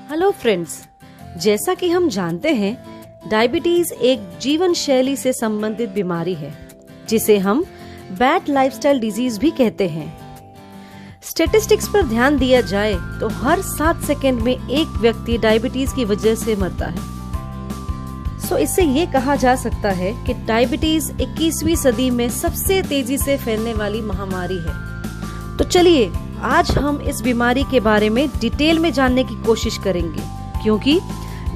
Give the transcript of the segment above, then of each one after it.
Hello friends, जैसा कि हम जानते हैं डायबिटीज एक जीवन शैली से संबंधित बीमारी है जिसे हम बैड लाइफस्टाइल डिजीज भी कहते हैं। स्टैटिस्टिक्स पर ध्यान दिया जाए तो हर 7 सेकंड में एक व्यक्ति डायबिटीज की वजह से मरता है। इससे ये कहा जा सकता है कि डायबिटीज 21वीं सदी में सबसे तेजी से फैलने वाली महामारी है। तो चलिए आज हम इस बीमारी के बारे में डिटेल में जानने की कोशिश करेंगे, क्योंकि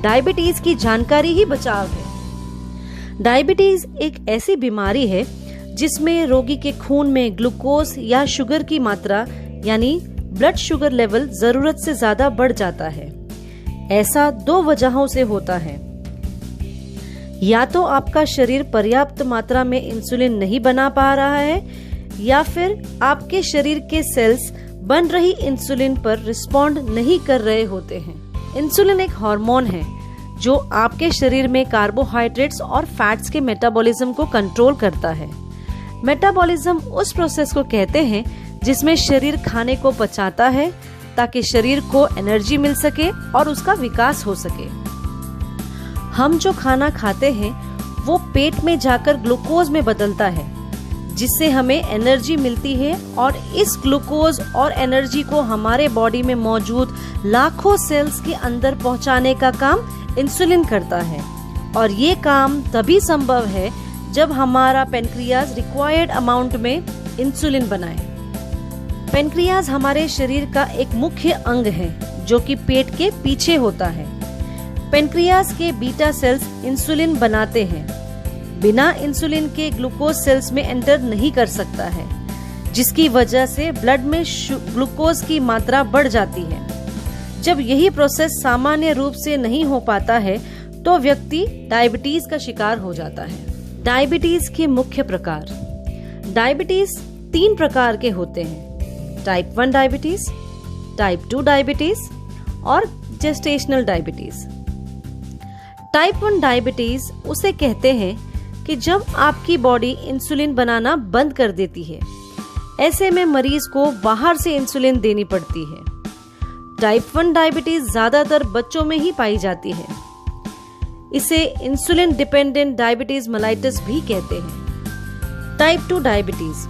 डायबिटीज की जानकारी ही बचाव है। डायबिटीज एक ऐसी बीमारी है जिसमें रोगी के खून में ग्लूकोज या शुगर की मात्रा यानी ब्लड शुगर लेवल जरूरत से ज्यादा बढ़ जाता है। ऐसा 2 वजहों से होता है। या तो आपका शरीर पर्याप्त मात्रा में इंसुलिन नहीं बना पा रहा है, या फिर आपके शरीर के सेल्स बन रही इंसुलिन पर रिस्पॉन्ड नहीं कर रहे होते हैं। इंसुलिन एक हार्मोन है जो आपके शरीर में कार्बोहाइड्रेट्स और फैट्स के मेटाबॉलिज्म को कंट्रोल करता है। मेटाबॉलिज्म उस प्रोसेस को कहते हैं जिसमें शरीर खाने को पचाता है ताकि शरीर को एनर्जी मिल सके और उसका विकास हो सके। हम जो खाना खाते हैं वो पेट में जाकर ग्लूकोज में बदलता है, जिससे हमें एनर्जी मिलती है, और इस ग्लूकोज और एनर्जी को हमारे बॉडी में मौजूद लाखों सेल्स के अंदर पहुंचाने का काम इंसुलिन करता है। और ये काम तभी संभव है जब हमारा पेनक्रियाज रिक्वायर्ड अमाउंट में इंसुलिन बनाए। पेनक्रियाज हमारे शरीर का एक मुख्य अंग है जो कि पेट के पीछे होता है। पेनक्रियाज के बीटा सेल्स इंसुलिन बनाते हैं। बिना इंसुलिन के ग्लूकोज सेल्स में एंटर नहीं कर सकता है, जिसकी वजह से ब्लड में ग्लूकोज की मात्रा बढ़ जाती है। जब यही प्रोसेस सामान्य रूप से नहीं हो पाता है तो व्यक्ति डायबिटीज का शिकार हो जाता है। डायबिटीज के मुख्य प्रकार। डायबिटीज 3 प्रकार के होते हैं: टाइप 1 डायबिटीज, टाइप 2 डायबिटीज और जेस्टेशनल डायबिटीज। टाइप 1 डायबिटीज उसे कहते हैं कि जब आपकी बॉडी इंसुलिन बनाना बंद कर देती है। ऐसे में मरीज को बाहर से इंसुलिन देनी पड़ती है। टाइप 1 डायबिटीज ज्यादातर बच्चों में ही पाई जाती है। इसे इंसुलिन डिपेंडेंट डायबिटीज मेलाइटस भी कहते हैं। Type 2 diabetes.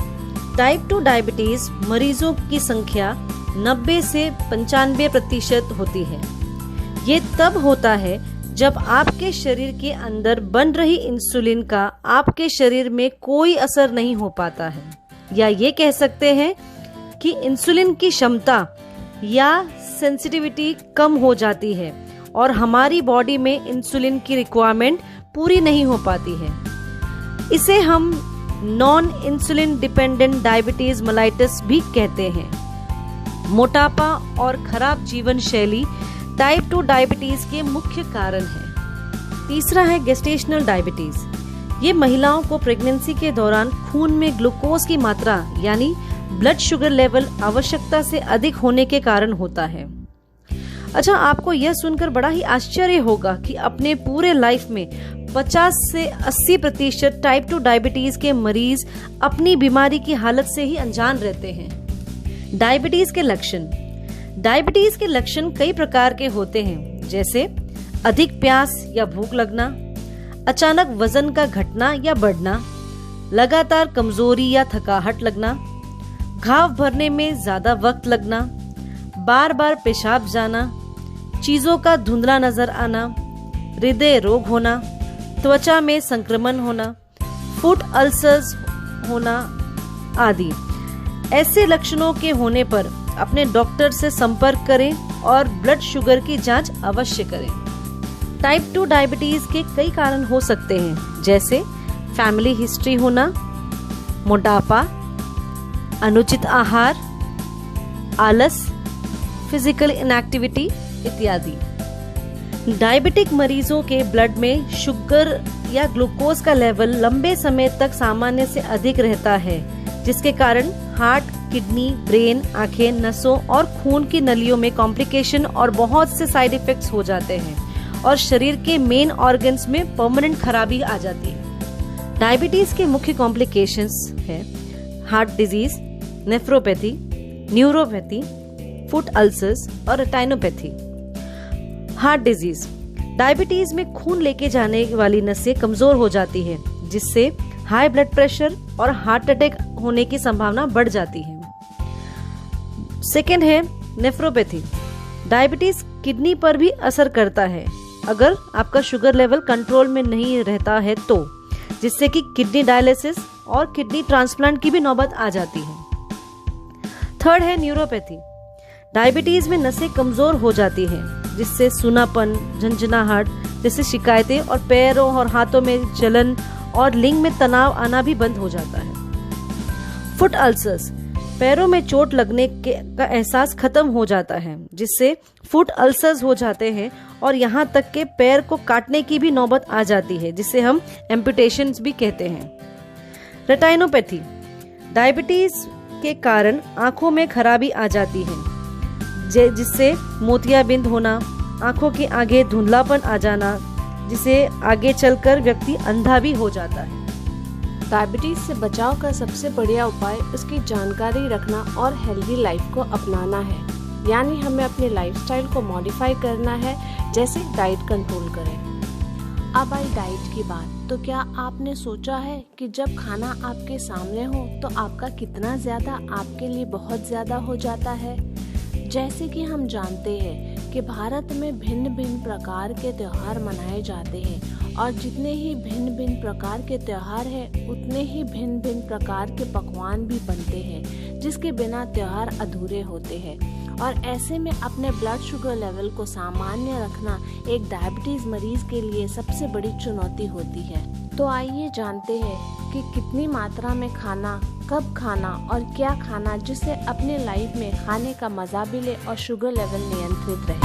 टाइप 2 डायबिटीज मरीजों की संख्या 90 से 95% होती है। ये तब होता है जब आपके शरीर के अंदर बन रही इंसुलिन का आपके शरीर में कोई असर नहीं हो पाता है, या ये कह सकते हैं कि इंसुलिन की क्षमता या सेंसिटिविटी कम हो जाती है और हमारी बॉडी में इंसुलिन की रिक्वायरमेंट पूरी नहीं हो पाती है। इसे हम non insulin dependent diabetes mellitus भी कहते हैं। मोटापा और खराब जीवन शैली टाइप 2 डायबिटीज के मुख्य कारण है। तीसरा है गेस्टेशनल डायबिटीज। ये महिलाओं को प्रेगनेंसी के दौरान खून में ग्लूकोज की मात्रा यानी ब्लड शुगर लेवल आवश्यकता से अधिक होने के कारण होता है। अच्छा, आपको यह सुनकर बड़ा ही आश्चर्य होगा कि अपने पूरे लाइफ में 50 से 80% टाइप 2 डायबिटीज के मरीज अपनी बीमारी की हालत से ही अनजान रहते हैं। डायबिटीज के लक्षण। डायबिटीज के लक्षण कई प्रकार के होते हैं, जैसे अधिक प्यास या भूख लगना, अचानक वजन का घटना या बढ़ना, लगातार कमजोरी या थकावट लगना, घाव भरने में ज्यादा वक्त लगना, बार बार पेशाब जाना, चीजों का धुंधला नजर आना, हृदय रोग होना, त्वचा में संक्रमण होना, फूड अल्सर्स होना आदि। ऐसे लक्षणों के होने पर अपने डॉक्टर से संपर्क करें और ब्लड शुगर की जांच अवश्य करें। टाइप 2 डायबिटीज के कई कारण हो सकते हैं, जैसे फैमिली हिस्ट्री होना, मोटापा, अनुचित आहार, आलस, फिजिकल इनएक्टिविटी इत्यादि। डायबिटिक मरीजों के ब्लड में शुगर या ग्लूकोज का लेवल लंबे समय तक सामान्य से अधिक रहता है, जिसके कारण हार्ट, किडनी, ब्रेन, आंखें, नसों और खून की नलियों में कॉम्प्लिकेशन और बहुत से साइड इफेक्ट्स हो जाते हैं और शरीर के मेन ऑर्गन्स में परमानेंट खराबी आ जाती है। डायबिटीज के मुख्य कॉम्प्लिकेशंस है heart disease, nephropathy, neuropathy, foot ulcers और रेटिनोपैथी। Heart disease. डायबिटीज में खून लेके जाने वाली नसें कमजोर हो जाती है, जिससे हाई ब्लड प्रेशर और हार्ट अटैक होने की संभावना बढ़ जाती है। सेकेंड है नेफ्रोपैथी। डायबिटीज किडनी पर भी असर करता है अगर आपका शुगर लेवल कंट्रोल में नहीं रहता है तो, जिससे कि किडनी डायलिसिस और किडनी ट्रांसप्लांट की भी नौबत आ जाती है। थर्ड है न्यूरोपैथी। डायबिटीज में नसें कमजोर हो जाती हैं, जिससे सूनापन, झंझनाहट जैसी शिकायतें और पैरों और हाथों में जलन और लिंग में तनाव आना भी बंद हो जाता है। Foot ulcers. पैरों में चोट लगने का एहसास खत्म हो जाता है, जिससे फुट अल्सर्स हो जाते हैं और यहाँ तक के पैर को काटने की भी नौबत आ जाती है, जिसे हम एम्पुटेशन भी कहते हैं। रेटाइनोपैथी। डायबिटीज के कारण आंखों में खराबी आ जाती है, जिससे मोतियाबिंद होना, आंखों के आगे धुंधलापन आ जाना, जिसे आगे चलकर व्यक्ति अंधा भी हो जाता है। डायबिटीज से बचाव का सबसे बढ़िया उपाय उसकी जानकारी रखना और हेल्दी लाइफ को अपनाना है। यानी हमें अपने लाइफस्टाइल को मॉडिफाई करना है, जैसे डाइट कंट्रोल करें। अब आई डाइट की बात, तो क्या आपने सोचा है कि जब खाना आपके सामने हो तो आपका कितना ज्यादा आपके लिए बहुत ज्यादा हो जाता है। जैसे कि हम जानते हैं कि भारत में भिन्न भिन्न प्रकार के त्योहार मनाए जाते हैं और जितने ही भिन्न भिन्न प्रकार के त्योहार हैं उतने ही भिन्न भिन्न प्रकार के पकवान भी बनते हैं, जिसके बिना त्योहार अधूरे होते हैं। और ऐसे में अपने ब्लड शुगर लेवल को सामान्य रखना एक डायबिटीज मरीज के लिए सबसे बड़ी चुनौती होती है। तो आइए जानते हैं कि कितनी मात्रा में खाना, कब खाना और क्या खाना, जिससे अपने लाइफ में खाने का मजा भी ले और शुगर लेवल नियंत्रित रहे।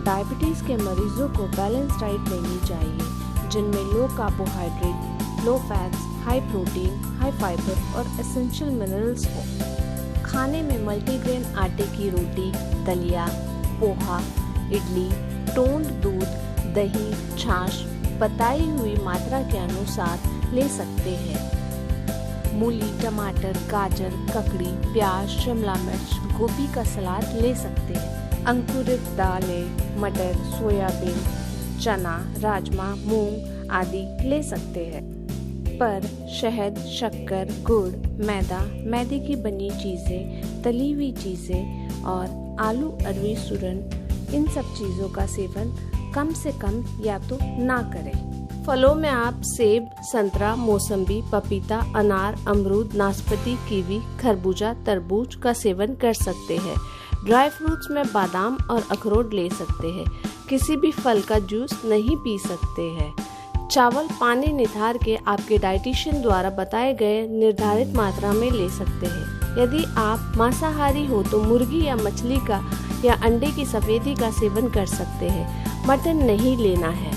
डायबिटीज के मरीजों को बैलेंस डाइट लेनी चाहिए, जिनमें low carbohydrate, low fats, high protein, high fibre और एसेंशियल मिनरल्स हो। खाने में मल्टीग्रेन आटे की रोटी, दलिया, पोहा, इडली, टोंड दूध, दही, छाछ बताई हुई मात्रा के अनुसार ले सकते हैं। मूली, टमाटर, गाजर, ककड़ी, प्याज, शिमला मिर्च, गोभी का सलाद ले सकते हैं। अंकुरित दालें, मटर, सोयाबीन, चना, राजमा, मूंग आदि ले सकते हैं। पर शहद, शक्कर, गुड़, मैदा, मैदे की बनी चीज़ें, तली हुई चीज़ें और आलू, अरवी, सूरन, इन सब चीज़ों का सेवन कम से कम या तो ना करें। फलों में आप सेब, संतरा, मौसम्बी, पपीता, अनार, अमरूद, नाशपाती, कीवी, खरबूजा, तरबूज का सेवन कर सकते हैं। ड्राई फ्रूट्स में बादाम और अखरोट ले सकते हैं। किसी भी फल का जूस नहीं पी सकते हैं। चावल पानी निथार के आपके डाइटिशियन द्वारा बताए गए निर्धारित मात्रा में ले सकते हैं। यदि आप मांसाहारी हो तो मुर्गी या मछली का या अंडे की सफेदी का सेवन कर सकते हैं। मटन नहीं लेना है।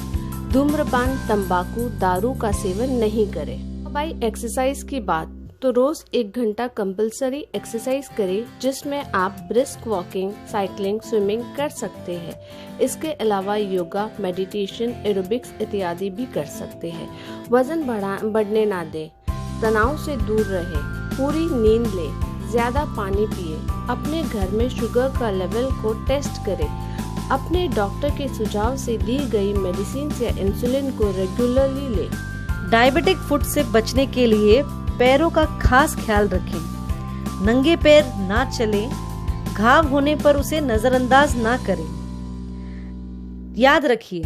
धूम्रपान, तंबाकू, दारू का सेवन नहीं करें। अब आई एक्सरसाइज की बात, तो रोज 1 घंटा कंपल्सरी एक्सरसाइज करें, जिसमें आप ब्रिस्क वॉकिंग, साइकिलिंग, स्विमिंग कर सकते हैं। इसके अलावा योगा, मेडिटेशन, एरोबिक्स इत्यादि भी कर सकते हैं। वजन बढ़ने ना दें, तनाव से दूर रहें, पूरी नींद लें, ज्यादा पानी पिए, अपने घर में शुगर का लेवल को टेस्ट करें, अपने डॉक्टर के सुझाव से दी गई मेडिसिन या इंसुलिन को रेगुलरली लें। डायबिटिक फुट से बचने के लिए पैरों का खास ख्याल रखें। नंगे पैर ना चलें, घाव होने पर उसे नजरअंदाज ना करें। याद रखिए,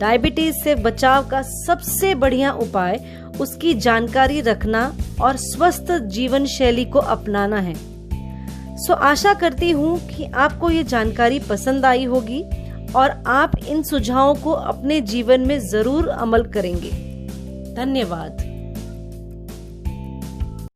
डायबिटीज से बचाव का सबसे बढ़िया उपाय उसकी जानकारी रखना और स्वस्थ जीवन शैली को अपनाना है। आशा करती हूँ कि आपको ये जानकारी पसंद आई होगी और आप इन सुझावों को अपने जीवन में जरूर अमल करेंगे। धन्यवाद।